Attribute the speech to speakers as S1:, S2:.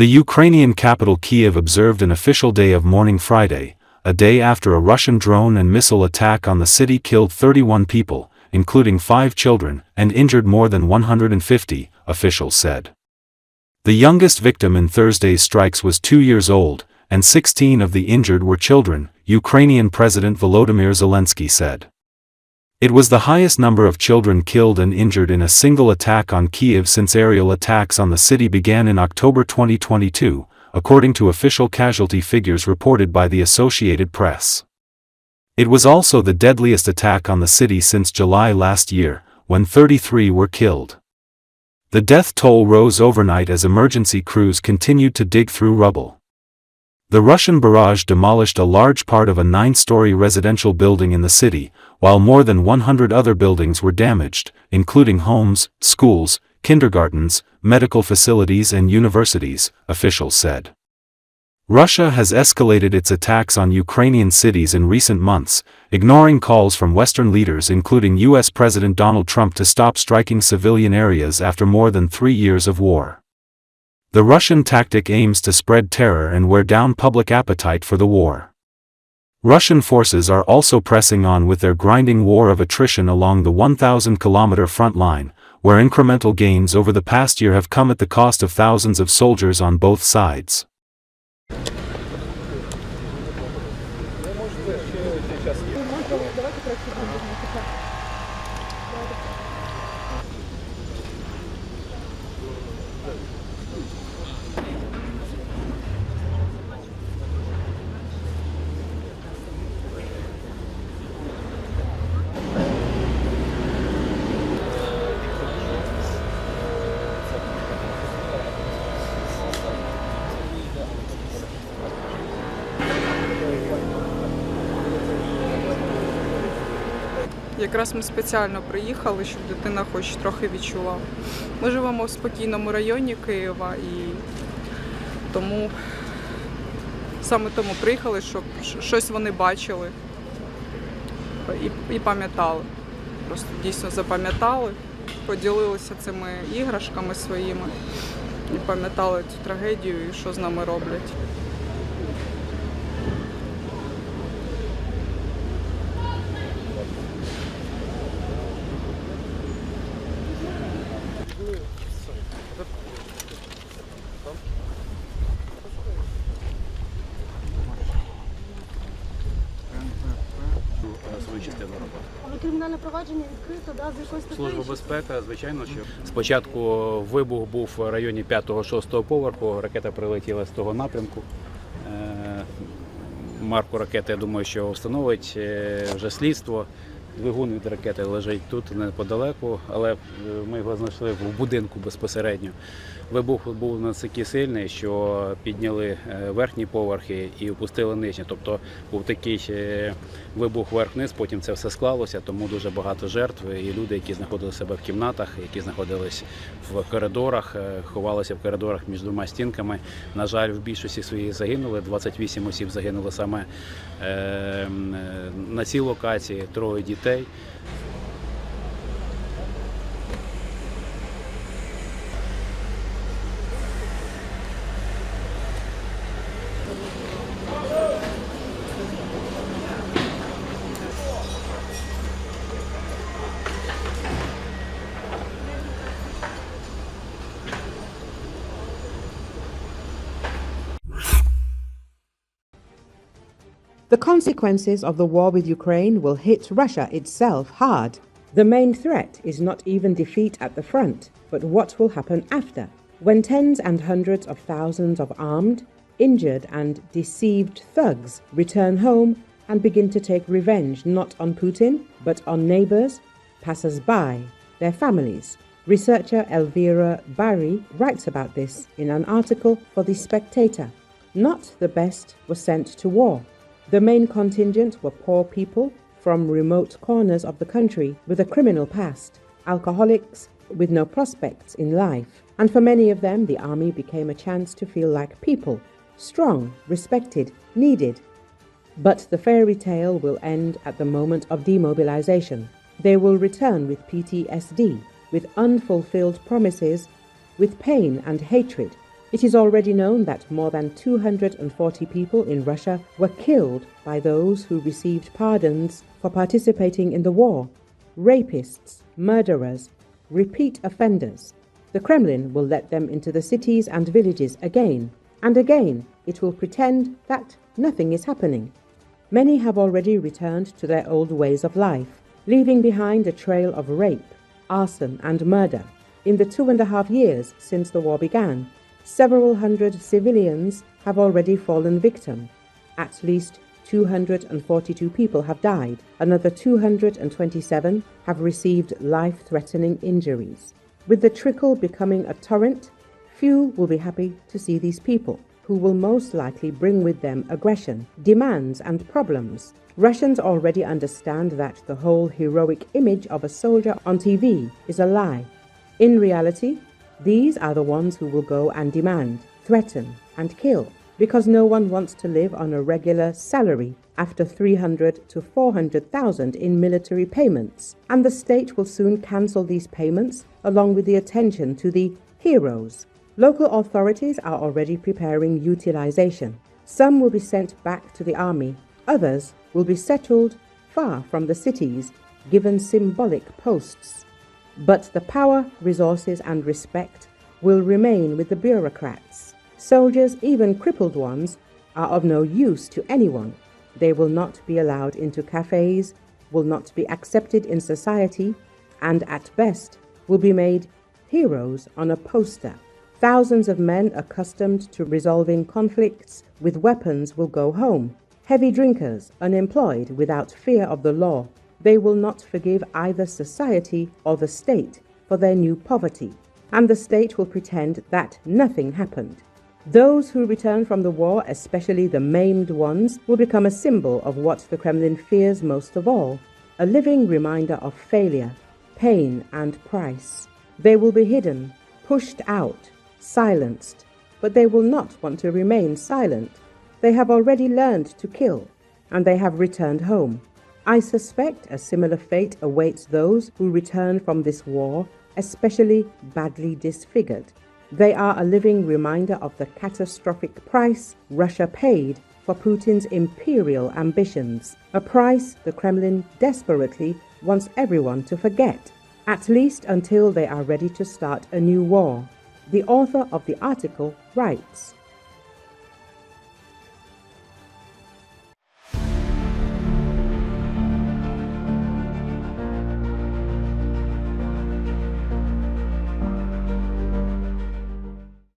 S1: The Ukrainian capital Kiev observed an official day of mourning Friday, a day after a Russian drone and missile attack on the city killed 31 people, including 5 children, and injured more than 150, officials said. The youngest victim in Thursday's strikes was 2 years old, and 16 of the injured were children, Ukrainian President Volodymyr Zelenskyy said. It was the highest number of children killed and injured in a single attack on Kyiv since aerial attacks on the city began in October 2022, according to official casualty figures reported by the Associated Press. It was also the deadliest attack on the city since July last year, when 33 were killed. The death toll rose overnight as emergency crews continued to dig through rubble. The Russian barrage demolished a large part of a 9-story residential building in the city, while more than 100 other buildings were damaged, including homes, schools, kindergartens, medical facilities and universities, officials said. Russia has escalated its attacks on Ukrainian cities in recent months, ignoring calls from Western leaders including U.S. President Donald Trump to stop striking civilian areas after more than 3 years of war. The Russian tactic aims to spread terror and wear down public appetite for the war. Russian forces are also pressing on with their grinding war of attrition along the 1,000-kilometer front line, where incremental gains over the past year have come at the cost of thousands of soldiers on both sides.
S2: Якраз ми спеціально приїхали, щоб дитина хоч трохи відчула. Ми живемо в спокійному районі Києва і саме тому приїхали, щоб щось вони бачили і пам'ятали. Просто дійсно запам'ятали, поділилися цими іграшками своїми і пам'ятали цю трагедію і що з нами роблять.
S3: Свою частину роботи.
S4: Але кримінальне провадження відкрито, да, з якоїсь статтею?
S3: Служба безпеки, звичайно, що спочатку вибух був в районі 5-6 поверху, ракета прилетіла з того напрямку. Марку ракети, я думаю, що встановить вже слідство. Двигун від ракети лежить тут неподалеку, але ми його знайшли в будинку безпосередньо. Вибух був настільки сильний, що підняли верхні поверхи і опустили нижні. Тобто був такий вибух вверх-вниз, потім це все склалося, тому дуже багато жертв. І люди, які знаходили себе в кімнатах, які знаходились в коридорах, ховалися в коридорах між двома стінками. На жаль, в більшості своїх загинули, 28 осіб загинули саме на цій локації, 3 дітей.
S5: The consequences of the war with Ukraine will hit Russia itself hard. The main threat is not even defeat at the front, but what will happen after, when tens and hundreds of thousands of armed, injured and deceived thugs return home and begin to take revenge not on Putin, but on neighbors, passers-by, their families. Researcher Elvira Barry writes about this in an article for The Spectator. Not the best was sent to war. The main contingent were poor people from remote corners of the country with a criminal past, alcoholics with no prospects in life. And for many of them, the army became a chance to feel like people, strong, respected, needed. But the fairy tale will end at the moment of demobilization. They will return with PTSD, with unfulfilled promises, with pain and hatred, It is already known that more than 240 people in Russia were killed by those who received pardons for participating in the war. Rapists, murderers, repeat offenders. The Kremlin will let them into the cities and villages again, and again it will pretend that nothing is happening. Many have already returned to their old ways of life, leaving behind a trail of rape, arson and murder. In the 2.5 years since the war began, several hundred civilians have already fallen victim. At least 242 people have died. Another 227 have received life-threatening injuries. With the trickle becoming a torrent, few will be happy to see these people, who will most likely bring with them aggression, demands and problems. Russians already understand that the whole heroic image of a soldier on TV is a lie. In reality, these are the ones who will go and demand, threaten and kill, because no one wants to live on a regular salary after 300 to 400,000 in military payments, and the state will soon cancel these payments along with the attention to the heroes. Local authorities are already preparing utilization. Some will be sent back to the army, others will be settled far from the cities, given symbolic posts. But the power, resources and respect will remain with the bureaucrats. Soldiers, even crippled ones, are of no use to anyone. They will not be allowed into cafes, will not be accepted in society, and at best will be made heroes on a poster. Thousands of men accustomed to resolving conflicts with weapons will go home. Heavy drinkers, unemployed, without fear of the law. They will not forgive either society or the state for their new poverty, and the state will pretend that nothing happened. Those who return from the war, especially the maimed ones, will become a symbol of what the Kremlin fears most of all, a living reminder of failure, pain and price. They will be hidden, pushed out, silenced, but they will not want to remain silent. They have already learned to kill, and they have returned home. I suspect a similar fate awaits those who return from this war, especially badly disfigured. They are a living reminder of the catastrophic price Russia paid for Putin's imperial ambitions, a price the Kremlin desperately wants everyone to forget, at least until they are ready to start a new war. The author of the article writes,